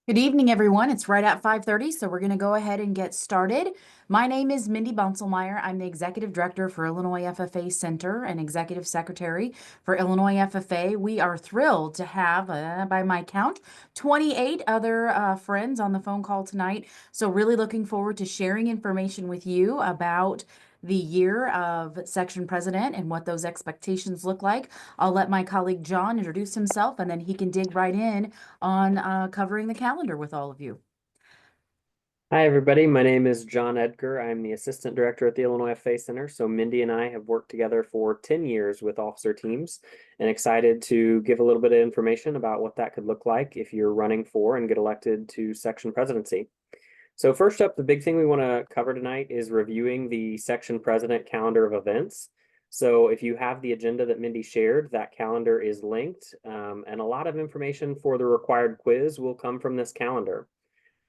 Good evening, everyone. It's right at 5:30, so we're going to go ahead and get started. My name is Mindy Bunselmeyer. I'm the Executive Director for Illinois FFA Center and Executive Secretary for Illinois FFA. We are thrilled to have, by my count, 28 other friends on the phone call tonight. So really looking forward to sharing information with you about the year of section president and what those expectations look like. I'll let my colleague John introduce himself, and then he can dig right in on covering the calendar with all of you. Hi, everybody. My name is John Edgar. I'm the Assistant Director at the Illinois FA Center. So Mindy and I have worked together for 10 years with officer teams and excited to give a little bit of information about what that could look like if you're running for and get elected to section presidency. So first up, the big thing we want to cover tonight is reviewing the section president calendar of events. So if you have the agenda that Mindy shared, that calendar is linked, and a lot of information for the required quiz will come from this calendar.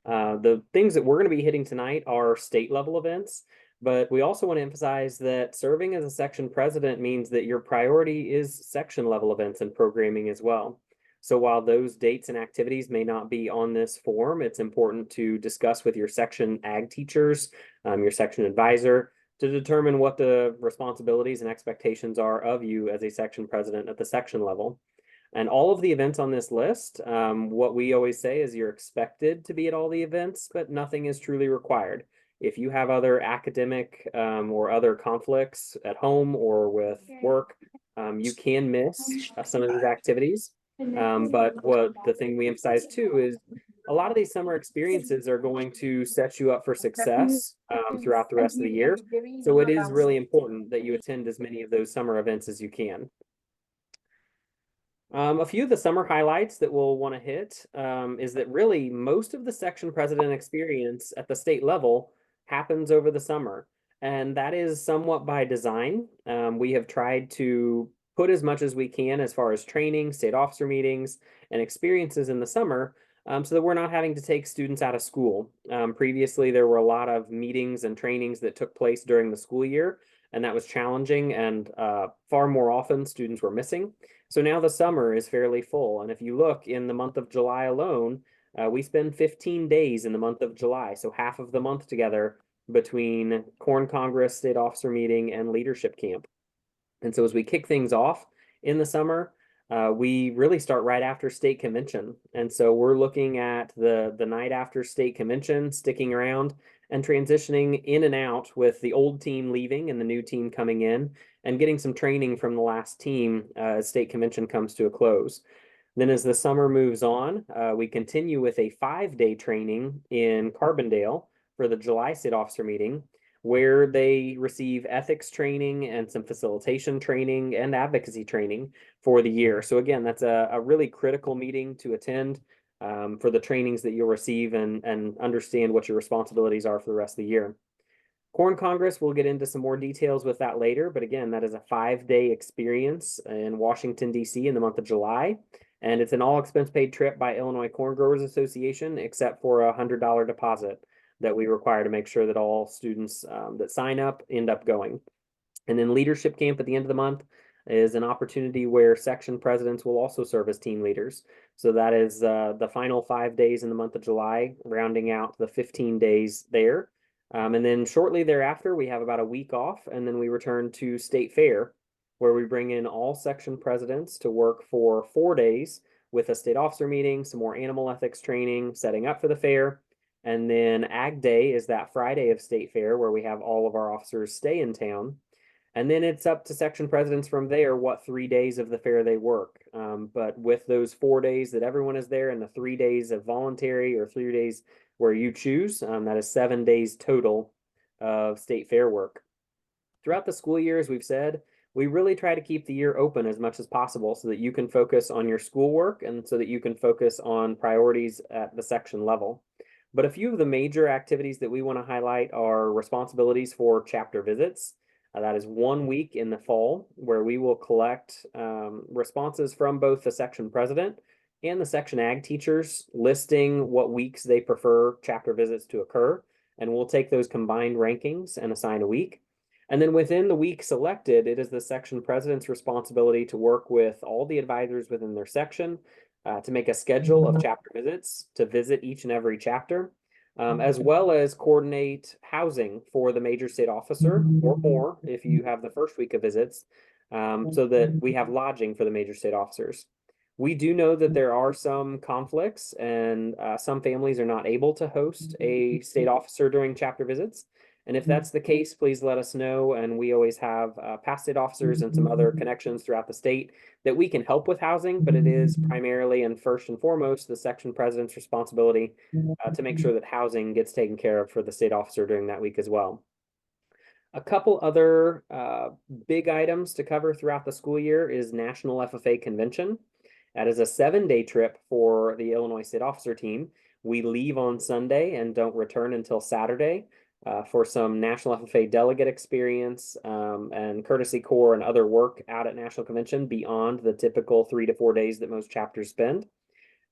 The things that we're going to be hitting tonight are state level events, but we also want to emphasize that serving as a section president means that your priority is section level events and programming as well. So while those dates and activities may not be on this form, it's important to discuss with your section ag teachers, your section advisor, to determine what the responsibilities and expectations are of you as a section president at the section level. And all of the events on this list, what we always say is you're expected to be at all the events, but nothing is truly required. If you have other academic or other conflicts at home or with work, you can miss some of these activities. But what the thing we emphasize too is a lot of these summer experiences are going to set you up for success throughout the rest of the year. So it is really important that you attend as many of those summer events as you can. A few of the summer highlights that we'll want to hit is that really most of the section president experience at the state level happens over the summer. And that is somewhat by design. We have tried to put as much as we can as far as training, state officer meetings, and experiences in the summer so that we're not having to take students out of school. Previously, there were a lot of meetings and trainings that took place during the school year, and that was challenging, and far more often students were missing. So now the summer is fairly full. And if you look in the month of July alone, we spend 15 days in the month of July. So half of the month together between Corn Congress, State Officer Meeting, and Leadership Camp. And so as we kick things off in the summer, we really start right after state convention. And so we're looking at the night after state convention, sticking around and transitioning in and out with the old team leaving and the new team coming in and getting some training from the last team as state convention comes to a close. Then as the summer moves on, we continue with a 5-day training in Carbondale for the July state officer meeting, where they receive ethics training and some facilitation training and advocacy training for the year. So again, that's a really critical meeting to attend for the trainings that you'll receive and understand what your responsibilities are for the rest of the year. Corn Congress, we'll get into some more details with that later, but again, that is a 5-day experience in Washington, D.C. in the month of July. And it's an all expense paid trip by Illinois Corn Growers Association, except for a $100 deposit that we require to make sure that all students that sign up end up going. And then leadership camp at the end of the month is an opportunity where section presidents will also serve as team leaders. So that is the final 5 days in the month of July, rounding out the 15 days there. And then shortly thereafter, we have about a week off, and then we return to State Fair, where we bring in all section presidents to work for 4 days with a state officer meeting, some more animal ethics training, setting up for the fair. And then Ag Day is that Friday of State Fair where we have all of our officers stay in town. And then it's up to section presidents from there what 3 days of the fair they work. But with those 4 days that everyone is there and the 3 days of voluntary or 3 days where you choose, that is 7 days total of state fair work. Throughout the school year, as we've said, we really try to keep the year open as much as possible so that you can focus on your schoolwork and so that you can focus on priorities at the section level. But a few of the major activities that we want to highlight are responsibilities for chapter visits. That is 1 week in the fall where we will collect responses from both the section president and the section ag teachers listing what weeks they prefer chapter visits to occur. And we'll take those combined rankings and assign a week. And then within the week selected, it is the section president's responsibility to work with all the advisors within their section to make a schedule of chapter visits to visit each and every chapter, as well as coordinate housing for the major state officer or more if you have the first week of visits, so that we have lodging for the major state officers. We do know that there are some conflicts and some families are not able to host a state officer during chapter visits. And if that's the case, please let us know. And we always have past state officers and some other connections throughout the state that we can help with housing, but it is primarily and first and foremost the section president's responsibility to make sure that housing gets taken care of for the state officer during that week as well. A couple other big items to cover throughout the school year is National FFA Convention. That is a 7-day trip for the Illinois State Officer team. We leave on Sunday and don't return until Saturday for some National FFA delegate experience and courtesy corps and other work out at National Convention beyond the typical 3 to 4 days that most chapters spend.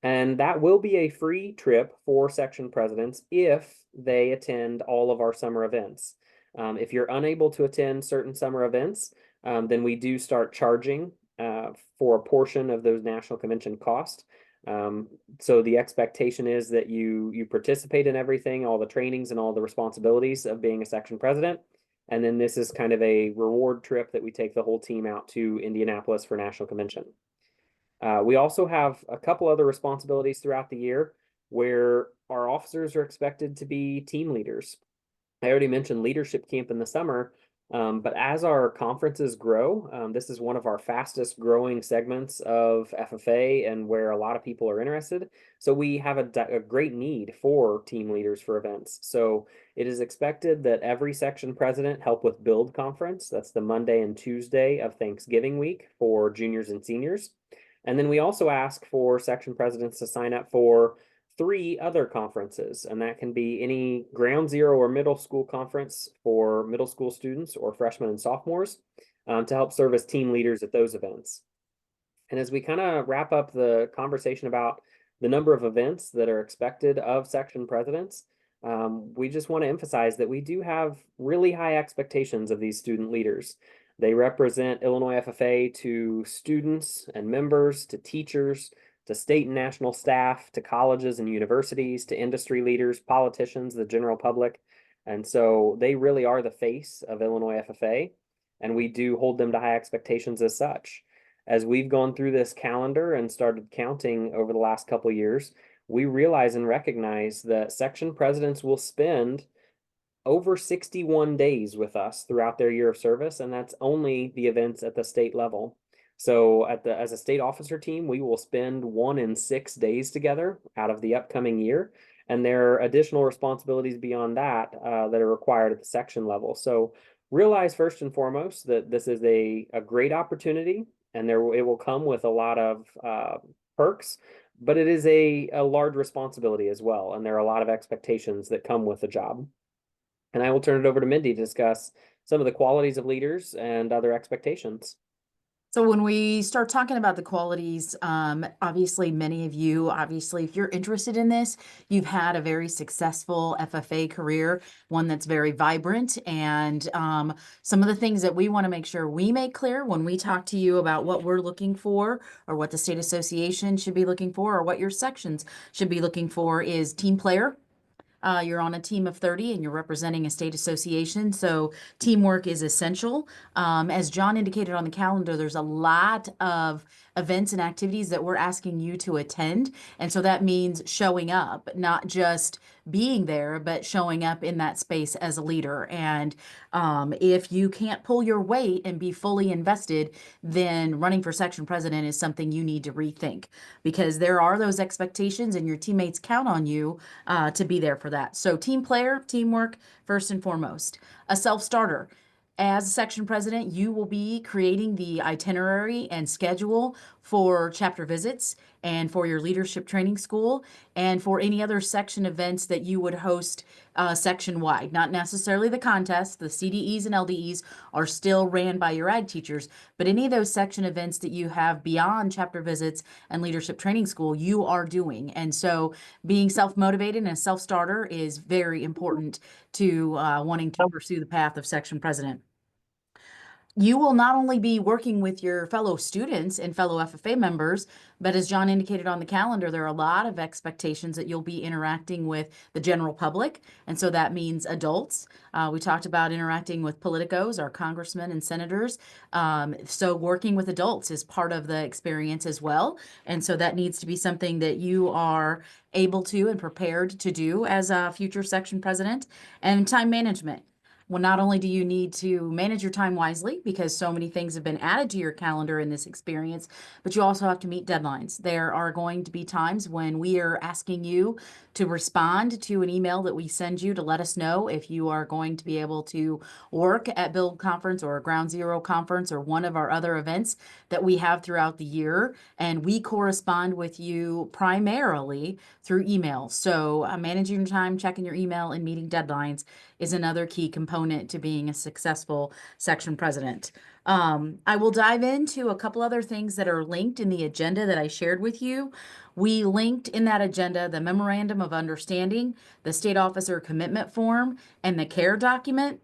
And that will be a free trip for section presidents if they attend all of our summer events. If you're unable to attend certain summer events, then we do start charging for a portion of those National Convention costs. So the expectation is that you participate in everything, all the trainings and all the responsibilities of being a section president. And then this is kind of a reward trip that we take the whole team out to Indianapolis for National Convention. We also have a couple other responsibilities throughout the year where our officers are expected to be team leaders. I already mentioned leadership camp in the summer, but as our conferences grow, this is one of our fastest growing segments of FFA and where a lot of people are interested. So we have a great need for team leaders for events. So it is expected that every section president help with Build Conference. That's the Monday and Tuesday of Thanksgiving week for juniors and seniors. And then we also ask for section presidents to sign up for 3 other conferences, and that can be any ground zero or middle school conference for middle school students or freshmen and sophomores to help serve as team leaders at those events. And as we kind of wrap up the conversation about the number of events that are expected of section presidents, we just want to emphasize that we do have really high expectations of these student leaders. They represent Illinois FFA to students and members, to teachers, to state and national staff, to colleges and universities, to industry leaders, politicians, the general public. And so they really are the face of Illinois FFA, and we do hold them to high expectations as such. As we've gone through this calendar and started counting over the last couple of years, we realize and recognize that section presidents will spend over 61 days with us throughout their year of service, and that's only the events at the state level. So as a state officer team, we will spend 1 in 6 days together out of the upcoming year. And there are additional responsibilities beyond that that are required at the section level. So realize first and foremost that this is a great opportunity, and it will come with a lot of perks, but it is a large responsibility as well. And there are a lot of expectations that come with the job. And I will turn it over to Mindy to discuss some of the qualities of leaders and other expectations. So when we start talking about the qualities, obviously many of you, if you're interested in this, you've had a very successful FFA career, one that's very vibrant. And some of the things that we want to make sure we make clear when we talk to you about what we're looking for or what the state association should be looking for or what your sections should be looking for is team player. You're on a team of 30 and you're representing a state association, so teamwork is essential. As John indicated on the calendar, there's a lot of events and activities that we're asking you to attend, and so that means showing up, not just being there, but showing up in that space as a leader. And if you can't pull your weight and be fully invested, then running for section president is something you need to rethink, because there are those expectations and your teammates count on you to be there for that. So team player, teamwork, first and foremost. A self-starter. As section president, you will be creating the itinerary and schedule for chapter visits and for your leadership training school and for any other section events that you would host section-wide. Not necessarily the contest. The CDEs and LDEs are still ran by your ag teachers, but any of those section events that you have beyond chapter visits and leadership training school, you are doing. And so being self-motivated and a self-starter is very important to wanting to pursue the path of section president. You will not only be working with your fellow students and fellow FFA members, but as John indicated on the calendar, there are a lot of expectations that you'll be interacting with the general public. And so that means adults. We talked about interacting with politicos, our congressmen and senators. So working with adults is part of the experience as well. And so that needs to be something that you are able to and prepared to do as a future section president. And time management. Well, not only do you need to manage your time wisely because so many things have been added to your calendar in this experience, but you also have to meet deadlines. There are going to be times when we are asking you to respond to an email that we send you to let us know if you are going to be able to work at Build Conference or Ground Zero Conference or one of our other events that we have throughout the year. And we correspond with you primarily through email. So managing your time, checking your email, and meeting deadlines is another key component to being a successful section president. I will dive into a couple other things that are linked in the agenda that I shared with you. We linked in that agenda the Memorandum of Understanding, the State Officer Commitment Form, and the CARE document.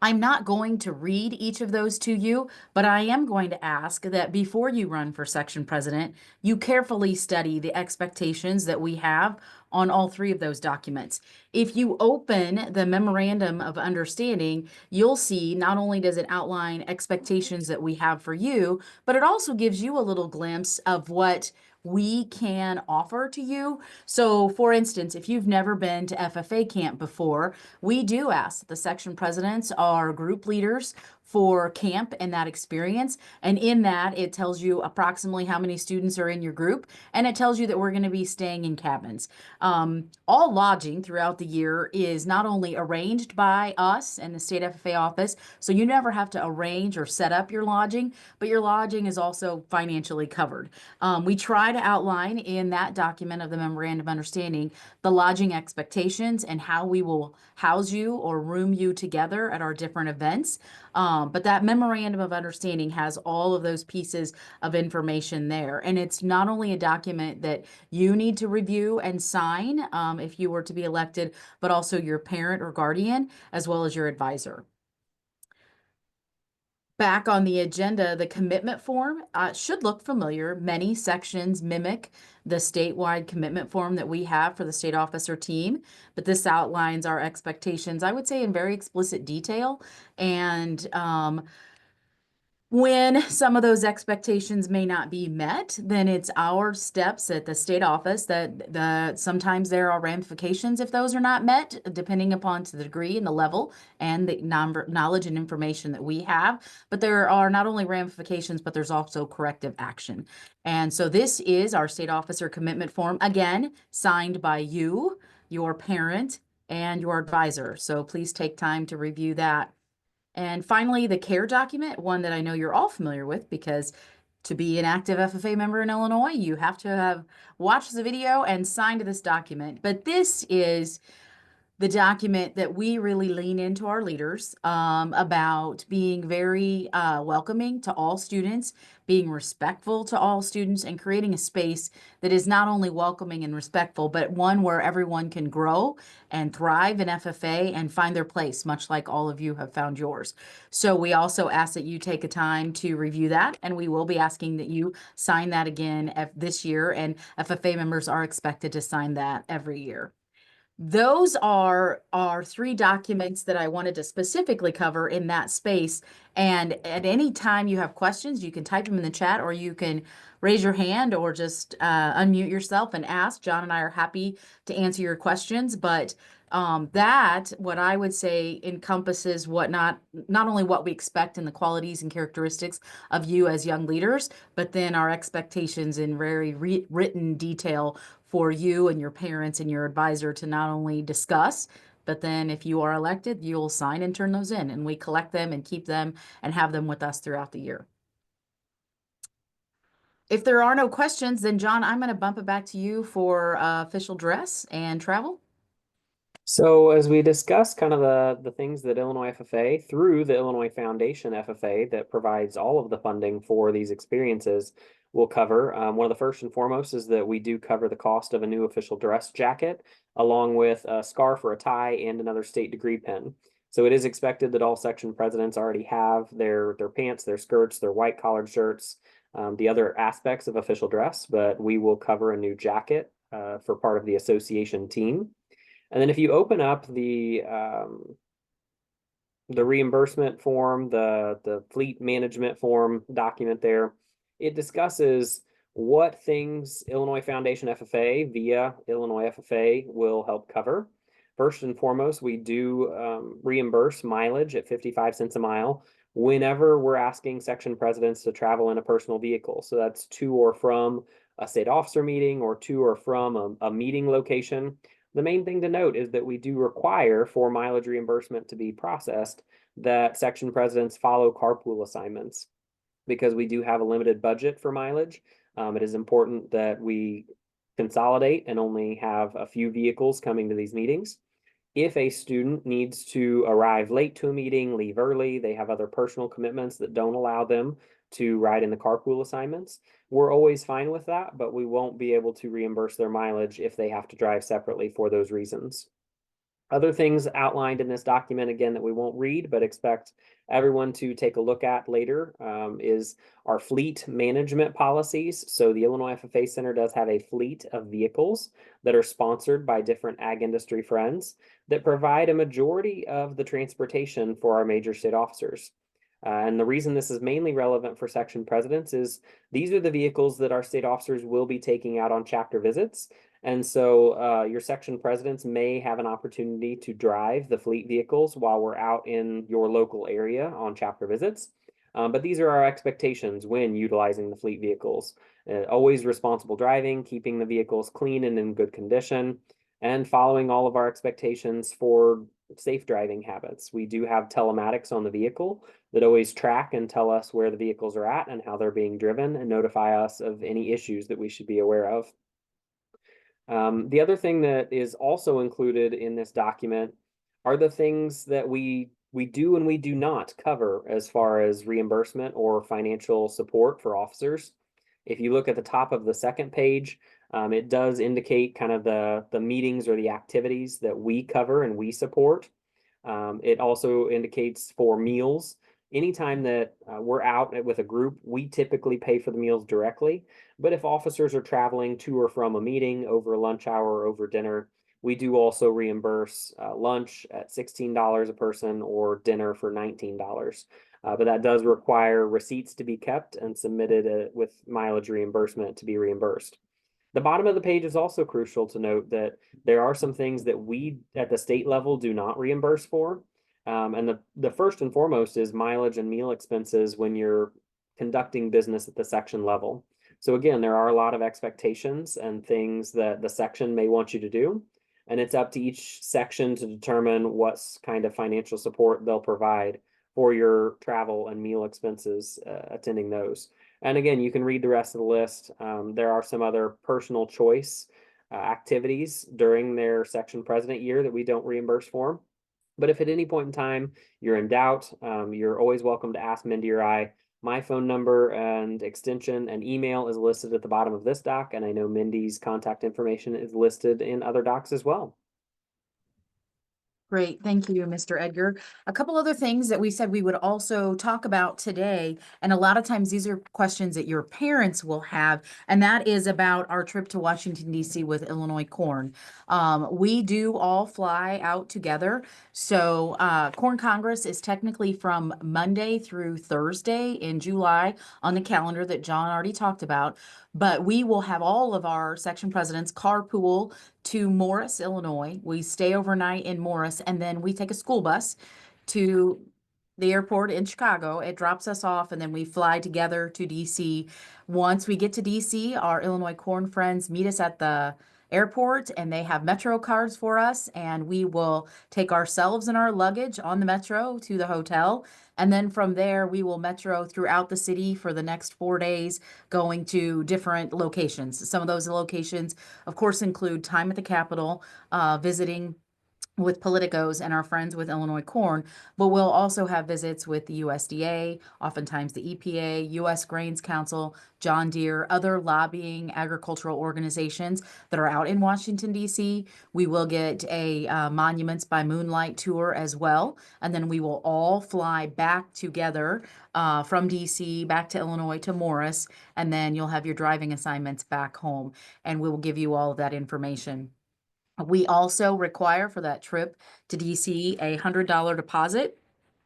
I'm not going to read each of those to you, but I am going to ask that before you run for section president, you carefully study the expectations that we have on all three of those documents. If you open the Memorandum of Understanding, you'll see not only does it outline expectations that we have for you, but it also gives you a little glimpse of what we can offer to you. So for instance, if you've never been to FFA camp before, we do ask that the section presidents are group leaders for camp and that experience. And in that, it tells you approximately how many students are in your group, and it tells you that we're going to be staying in cabins. All lodging throughout the year is not only arranged by us and the state FFA office, so you never have to arrange or set up your lodging, but your lodging is also financially covered. We try to outline in that document of the Memorandum of Understanding the lodging expectations and how we will house you or room you together at our different events. But that Memorandum of Understanding has all of those pieces of information there. And it's not only a document that you need to review and sign if you were to be elected, but also your parent or guardian, as well as your advisor. Back on the agenda, the commitment form should look familiar. Many sections mimic the statewide commitment form that we have for the state officer team, but this outlines our expectations, I would say, in very explicit detail. And when some of those expectations may not be met, then it's our steps at the state office that sometimes there are ramifications if those are not met, depending upon to the degree and the level and the knowledge and information that we have. But there are not only ramifications, but there's also corrective action. And so this is our state officer commitment form, again, signed by you, your parent, and your advisor. So please take time to review that. And finally, the CARE document, one that I know you're all familiar with because to be an active FFA member in Illinois, you have to have watched the video and signed this document. But this is the document that we really lean into our leaders about being very welcoming to all students, being respectful to all students, and creating a space that is not only welcoming and respectful, but one where everyone can grow and thrive in FFA and find their place, much like all of you have found yours. So we also ask that you take a time to review that, and we will be asking that you sign that again this year, and FFA members are expected to sign that every year. Those are our three documents that I wanted to specifically cover in that space. And at any time you have questions, you can type them in the chat or you can raise your hand or just unmute yourself and ask. John and I are happy to answer your questions, but that, what I would say, encompasses what not only what we expect in the qualities and characteristics of you as young leaders, but then our expectations in very written detail for you and your parents and your advisor to not only discuss, but then if you are elected, you'll sign and turn those in, and we collect them and keep them and have them with us throughout the year. If there are no questions, then John, I'm going to bump it back to you for official dress and travel. So as we discuss kind of the things that Illinois FFA through the Illinois Foundation FFA that provides all of the funding for these experiences will cover. One of the first and foremost is that we do cover the cost of a new official dress jacket, along with a scarf or a tie and another state degree pin. So it is expected that all section presidents already have their pants, their skirts, their white collared shirts, the other aspects of official dress, but we will cover a new jacket for part of the association team. And then if you open up the reimbursement form, the fleet management form document there, it discusses what things Illinois Foundation FFA via Illinois FFA will help cover. First and foremost, we do reimburse mileage at 55 cents a mile whenever we're asking section presidents to travel in a personal vehicle. So that's to or from a state officer meeting or to or from a meeting location. The main thing to note is that we do require for mileage reimbursement to be processed that section presidents follow carpool assignments because we do have a limited budget for mileage. It is important that we consolidate and only have a few vehicles coming to these meetings. If a student needs to arrive late to a meeting, leave early, they have other personal commitments that don't allow them to ride in the carpool assignments, we're always fine with that, but we won't be able to reimburse their mileage if they have to drive separately for those reasons. Other things outlined in this document, again, that we won't read, but expect everyone to take a look at later, is our fleet management policies. So the Illinois FFA Center does have a fleet of vehicles that are sponsored by different ag industry friends that provide a majority of the transportation for our major state officers. And the reason this is mainly relevant for section presidents is these are the vehicles that our state officers will be taking out on chapter visits. And so your section presidents may have an opportunity to drive the fleet vehicles while we're out in your local area on chapter visits. But these are our expectations when utilizing the fleet vehicles. Always responsible driving, keeping the vehicles clean and in good condition, and following all of our expectations for safe driving habits. We do have telematics on the vehicle that always track and tell us where the vehicles are at and how they're being driven and notify us of any issues that we should be aware of. The other thing that is also included in this document are the things that we do and we do not cover as far as reimbursement or financial support for officers. If you look at the top of the second page, it does indicate kind of the meetings or the activities that we cover and we support. It also indicates for meals. Anytime that we're out with a group, we typically pay for the meals directly. But if officers are traveling to or from a meeting over lunch hour or over dinner, we do also reimburse lunch at $16 a person or dinner for $19. But that does require receipts to be kept and submitted with mileage reimbursement to be reimbursed. The bottom of the page is also crucial to note that there are some things that we at the state level do not reimburse for. And the first and foremost is mileage and meal expenses when you're conducting business at the section level. So again, there are a lot of expectations and things that the section may want you to do. And it's up to each section to determine what kind of financial support they'll provide for your travel and meal expenses attending those. And again, you can read the rest of the list. There are some other personal choice activities during their section president year that we don't reimburse for. But if at any point in time you're in doubt, you're always welcome to ask Mindy or I. My phone number and extension and email is listed at the bottom of this doc, and I know Mindy's contact information is listed in other docs as well. Great. Thank you, Mr. Edgar. A couple other things that we said we would also talk about today, and a lot of times these are questions that your parents will have, and that is about our trip to Washington, D.C. with Illinois Corn. We do all fly out together. So Corn Congress is technically from Monday through Thursday in July on the calendar that John already talked about. But we will have all of our section presidents carpool to Morris, Illinois. We stay overnight in Morris, and then we take a school bus to the airport in Chicago. It drops us off, and then we fly together to DC. Once we get to DC, our Illinois Corn friends meet us at the airport, and they have Metro cards for us, and we will take ourselves and our luggage on the Metro to the hotel. And then from there, we will Metro throughout the city for the next 4 days, going to different locations. Some of those locations, of course, include time at the Capitol, visiting with politicos and our friends with Illinois Corn, but we'll also have visits with the USDA, oftentimes the EPA, US Grains Council, John Deere, other lobbying agricultural organizations that are out in Washington, D.C. We will get a Monuments by Moonlight tour as well. And then we will all fly back together from D.C. back to Illinois to Morris. And then you'll have your driving assignments back home. And we will give you all of that information. We also require for that trip to DC a $100 deposit.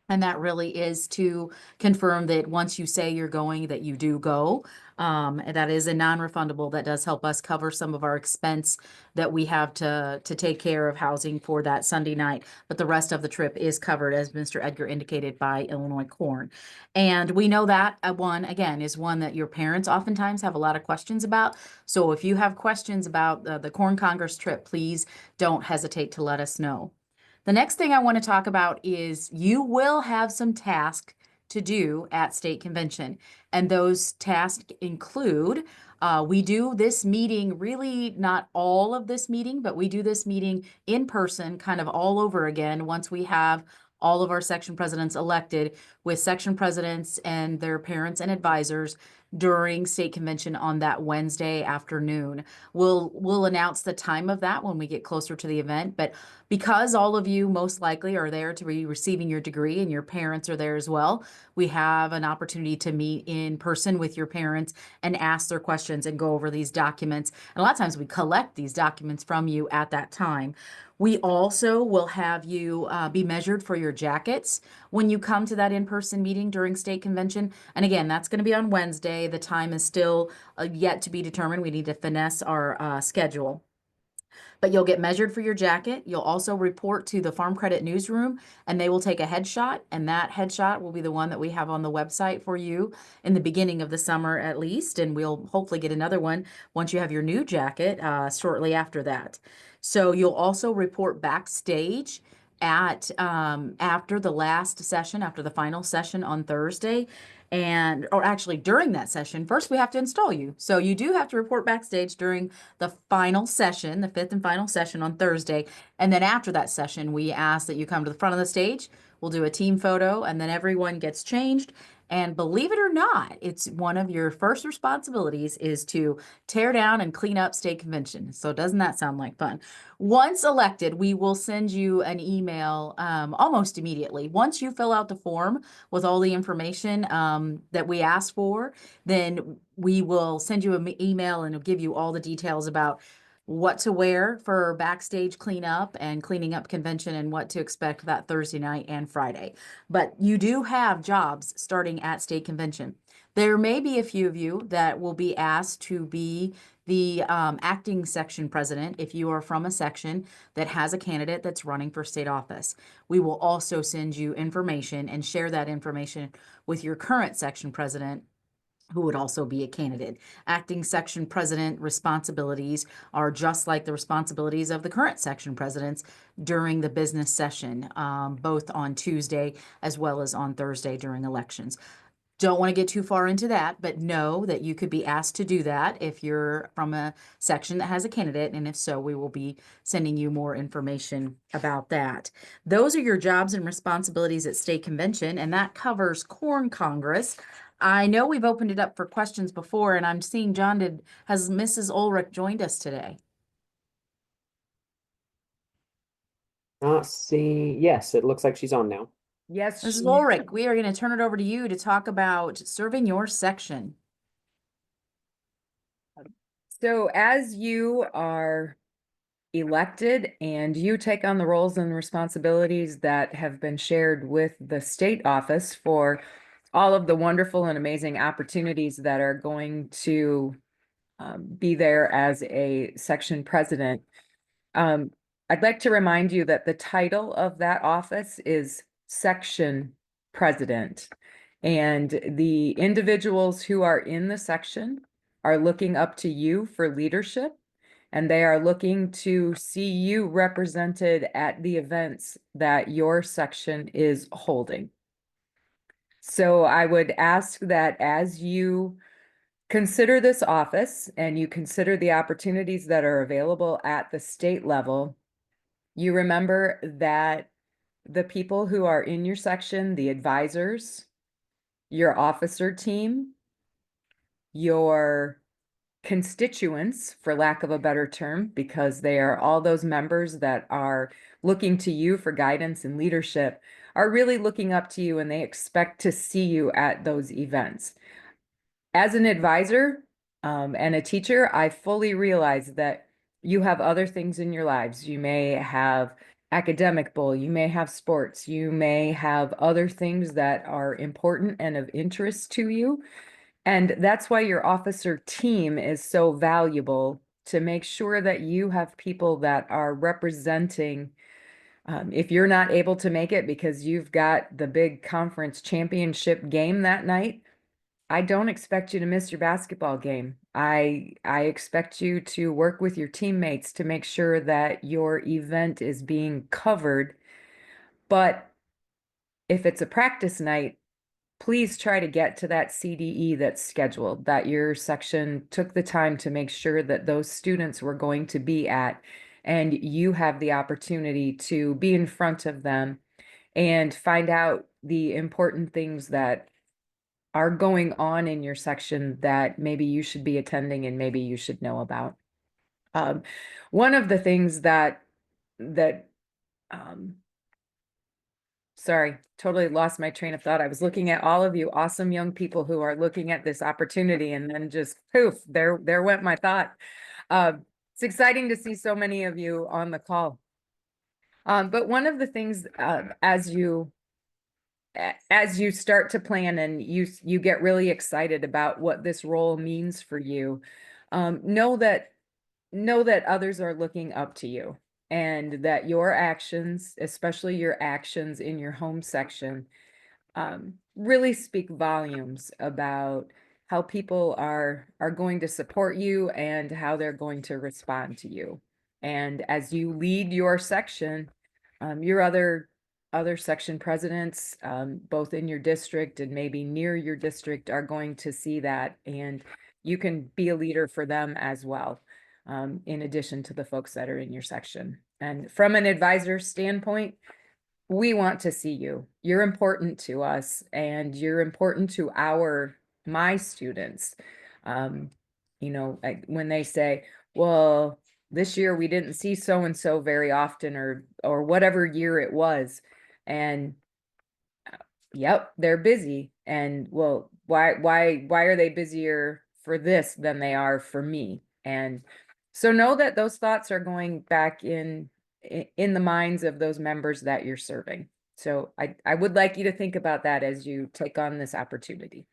And that really is to confirm that once you say you're going, that you do go. And that is a non-refundable. That does help us cover some of our expense that we have to take care of housing for that Sunday night. But the rest of the trip is covered, as Mr. Edgar indicated, by Illinois Corn. And we know that one, again, is one that your parents oftentimes have a lot of questions about. So if you have questions about the Corn Congress trip, please don't hesitate to let us know. The next thing I want to talk about is you will have some tasks to do at state convention. And those tasks include, we do this meeting, really not all of this meeting, but we do this meeting in person kind of all over again once we have all of our section presidents elected, with section presidents and their parents and advisors during state convention on that Wednesday afternoon. We'll announce the time of that when we get closer to the event, but because all of you most likely are there to be receiving your degree and your parents are there as well, we have an opportunity to meet in person with your parents and ask their questions and go over these documents. And a lot of times we collect these documents from you at that time. We also will have you be measured for your jackets when you come to that in-person meeting during state convention. And again, that's going to be on Wednesday. The time is still yet to be determined. We need to finesse our schedule. But you'll get measured for your jacket. You'll also report to the Farm Credit Newsroom, and they will take a headshot, and that headshot will be the one that we have on the website for you in the beginning of the summer at least, and we'll hopefully get another one once you have your new jacket shortly after that. So you'll also report backstage at after the last session, after the final session on Thursday. And, or actually during that session, first we have to install you. So you do have to report backstage during the final session, the fifth and final session on Thursday. And then after that session, we ask that you come to the front of the stage. We'll do a team photo, and then everyone gets changed. And believe it or not, it's one of your first responsibilities is to tear down and clean up state convention. So doesn't that sound like fun? Once elected, we will send you an email almost immediately. Once you fill out the form with all the information that we asked for, then we will send you an email and it'll give you all the details about what to wear for backstage cleanup and cleaning up convention and what to expect that Thursday night and Friday. But you do have jobs starting at state convention. There may be a few of you that will be asked to be the acting section president if you are from a section that has a candidate that's running for state office. We will also send you information and share that information with your current section president, who would also be a candidate. Acting section president responsibilities are just like the responsibilities of the current section presidents during the business session, both on Tuesday as well as on Thursday during elections. Don't want to get too far into that, but know that you could be asked to do that if you're from a section that has a candidate, and if so, we will be sending you more information about that. Those are your jobs and responsibilities at state convention, and that covers Corn Congress. I know we've opened it up for questions before, and I'm seeing has Mrs. Ulrich joined us today? See, yes, it looks like she's on now. Yes. Mrs. Ulrich, we are going to turn it over to you to talk about serving your section. So as you are elected and you take on the roles and responsibilities that have been shared with the state office for all of the wonderful and amazing opportunities that are going to be there as a section president. I'd like to remind you that the title of that office is section president. And the individuals who are in the section are looking up to you for leadership, and they are looking to see you represented at the events that your section is holding. So I would ask that as you consider this office and you consider the opportunities that are available at the state level, You remember that the people who are in your section, the advisors, your officer team, your constituents, for lack of a better term, because they are all those members that are looking to you for guidance and leadership, are really looking up to you, and they expect to see you at those events. As an advisor and a teacher, I fully realize that you have other things in your lives. You may have academic bowl, you may have sports, you may have other things that are important and of interest to you. And that's why your officer team is so valuable, to make sure that you have people that are representing. If you're not able to make it because you've got the big conference championship game that night, I don't expect you to miss your basketball game. I expect you to work with your teammates to make sure that your event is being covered. But if it's a practice night, please try to get to that CDE that's scheduled, that your section took the time to make sure that those students were going to be at, and you have the opportunity to be in front of them and find out the important things that are going on in your section that maybe you should be attending and maybe you should know about. One of the things that sorry, totally lost my train of thought. I was looking at all of you awesome young people who are looking at this opportunity, and then just poof, there went my thought. It's exciting to see so many of you on the call. But one of the things, as you start to plan and you get really excited about what this role means for you, know that others are looking up to you, and that your actions, especially your actions in your home section, really speak volumes about how people are going to support you and how they're going to respond to you. And as you lead your section, your other section presidents, both in your district and maybe near your district, are going to see that, and you can be a leader for them as well, in addition to the folks that are in your section. And from an advisor standpoint, we want to see you. You're important to us, and you're important to my students. When they say, well, this year we didn't see so and so very often, or whatever year it was, and yep, they're busy. And well, why are they busier for this than they are for me? And so know that those thoughts are going back in the minds of those members that you're serving. So I would like you to think about that as you take on this opportunity.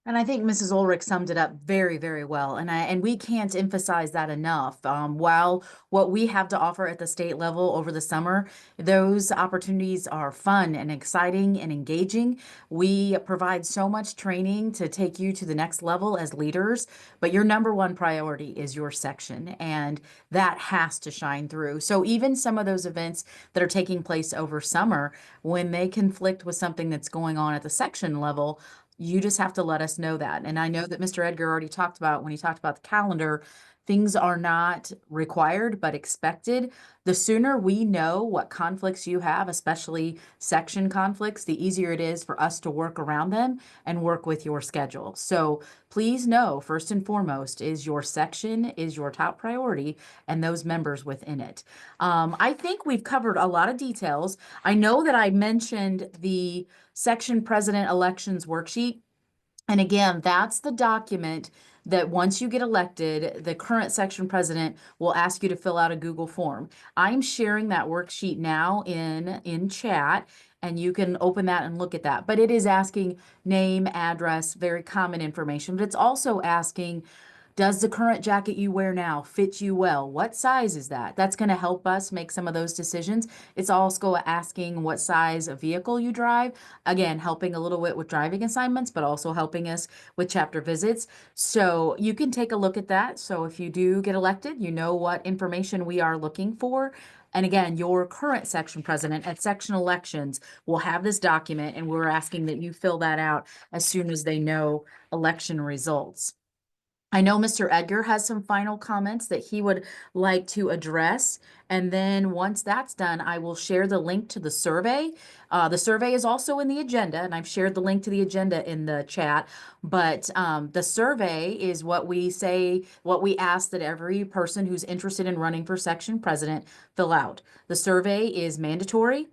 And I think Mrs. Ulrich summed it up very, very well. And we can't emphasize that enough. While what we have to offer at the state level over the summer, those opportunities are fun and exciting and engaging. We provide so much training to take you to the next level as leaders, but your number one priority is your section, and that has to shine through. So even some of those events that are taking place over summer, when they conflict with something that's going on at the section level, you just have to let us know that. And I know that Mr. Edgar already talked about, when he talked about the calendar, things are not required but expected. The sooner we know what conflicts you have, especially section conflicts, the easier it is for us to work around them and work with your schedule. So please know, first and foremost, is your section is your top priority and those members within it. I think we've covered a lot of details. I know that I mentioned the section president elections worksheet. And again, that's the document that once you get elected, the current section president will ask you to fill out a Google form. I'm sharing that worksheet now in chat, and you can open that and look at that. But it is asking name, address, very common information, but it's also asking, does the current jacket you wear now fit you well? What size is that? That's going to help us make some of those decisions. It's also asking what size of vehicle you drive. Again, helping a little bit with driving assignments, but also helping us with chapter visits. So you can take a look at that. So if you do get elected, you know what information we are looking for. And again, your current section president at section elections will have this document, and we're asking that you fill that out as soon as they know election results. I know Mr. Edgar has some final comments that he would like to address. And then once that's done, I will share the link to the survey. The survey is also in the agenda, and I've shared the link to the agenda in the chat. But the survey is what we say, what we ask that every person who's interested in running for section president fill out. The survey is mandatory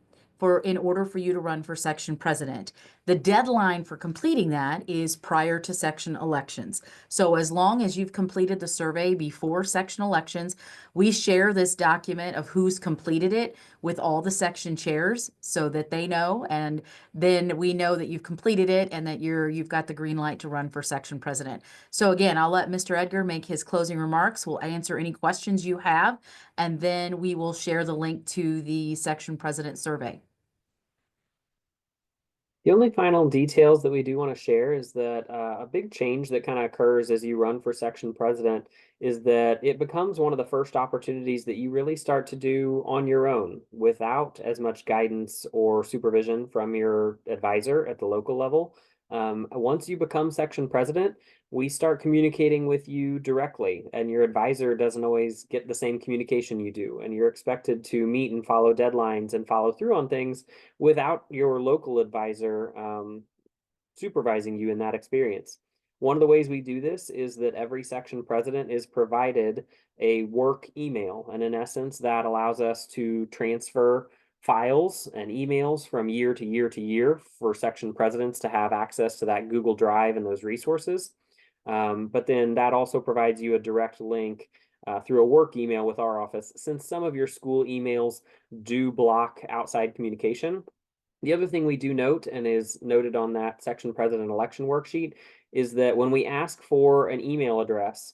in order for you to run for section president. The deadline for completing that is prior to section elections. So as long as you've completed the survey before section elections, we share this document of who's completed it with all the section chairs so that they know, and then we know that you've completed it and that you've got the green light to run for section president. So again, I'll let Mr. Edgar make his closing remarks. We'll answer any questions you have, and then we will share the link to the section president survey. The only final details that we do want to share is that a big change that kind of occurs as you run for section president is that it becomes one of the first opportunities that you really start to do on your own without as much guidance or supervision from your advisor at the local level. Once you become section president, we start communicating with you directly, and your advisor doesn't always get the same communication you do, and you're expected to meet and follow deadlines and follow through on things without your local advisor supervising you in that experience. One of the ways we do this is that every section president is provided a work email, and in essence, that allows us to transfer files and emails from year to year to year for section presidents to have access to that Google Drive and those resources. But then that also provides you a direct link through a work email with our office, since some of your school emails do block outside communication. The other thing we do note, and is noted on that section president election worksheet, is that when we ask for an email address,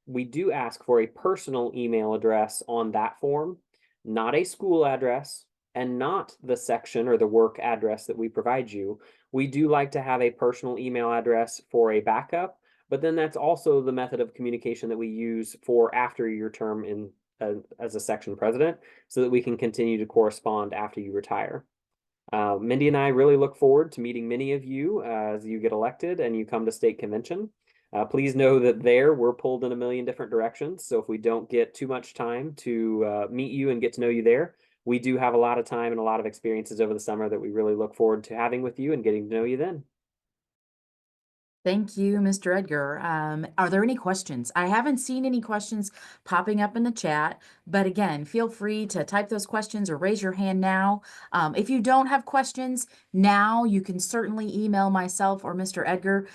we do ask for a personal email address on that form, not a school address, and not the section or the work address that we provide you. We do like to have a personal email address for a backup, but then that's also the method of communication that we use for after your term in as a section president, so that we can continue to correspond after you retire. Mindy and I really look forward to meeting many of you as you get elected and you come to state convention. Please know that we're pulled in a million different directions. So if we don't get too much time to meet you and get to know you there, we do have a lot of time and a lot of experiences over the summer that we really look forward to having with you and getting to know you then. Thank you, Mr. Edgar. Are there any questions? I haven't seen any questions popping up in the chat, but again, feel free to type those questions or raise your hand now. If you don't have questions now, you can certainly email myself or Mr. Edgar.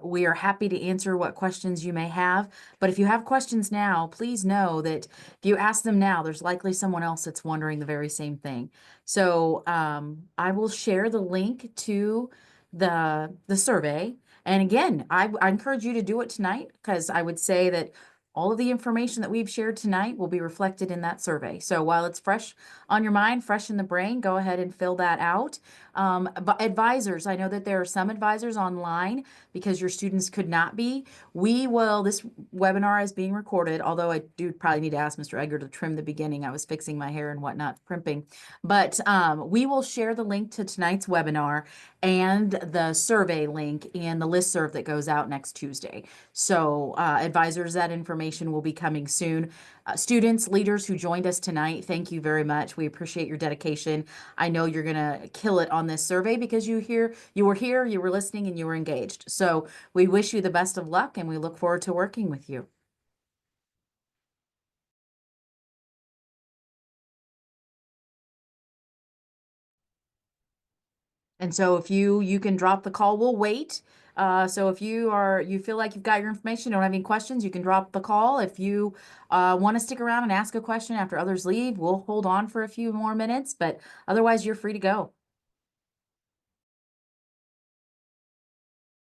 We are happy to answer what questions you may have. But if you have questions now, please know that if you ask them now, there's likely someone else that's wondering the very same thing. So I will share the link to the survey. And again, I encourage you to do it tonight, because I would say that all of the information that we've shared tonight will be reflected in that survey. So while it's fresh on your mind, fresh in the brain, go ahead and fill that out. But advisors, I know that there are some advisors online because your students could not be. This webinar is being recorded, although I do probably need to ask Mr. Edgar to trim the beginning. I was fixing my hair and whatnot, primping. But we will share the link to tonight's webinar and the survey link in the listserv that goes out next Tuesday. So advisors, that information will be coming soon. Students, leaders who joined us tonight, thank you very much. We appreciate your dedication. I know you're gonna kill it on this survey because you were here, you were listening, and you were engaged. So we wish you the best of luck, and we look forward to working with you. And so if you can drop the call, we'll wait. So if you feel like you've got your information, don't have any questions, you can drop the call. If you want to stick around and ask a question after others leave, we'll hold on for a few more minutes, but otherwise you're free to go.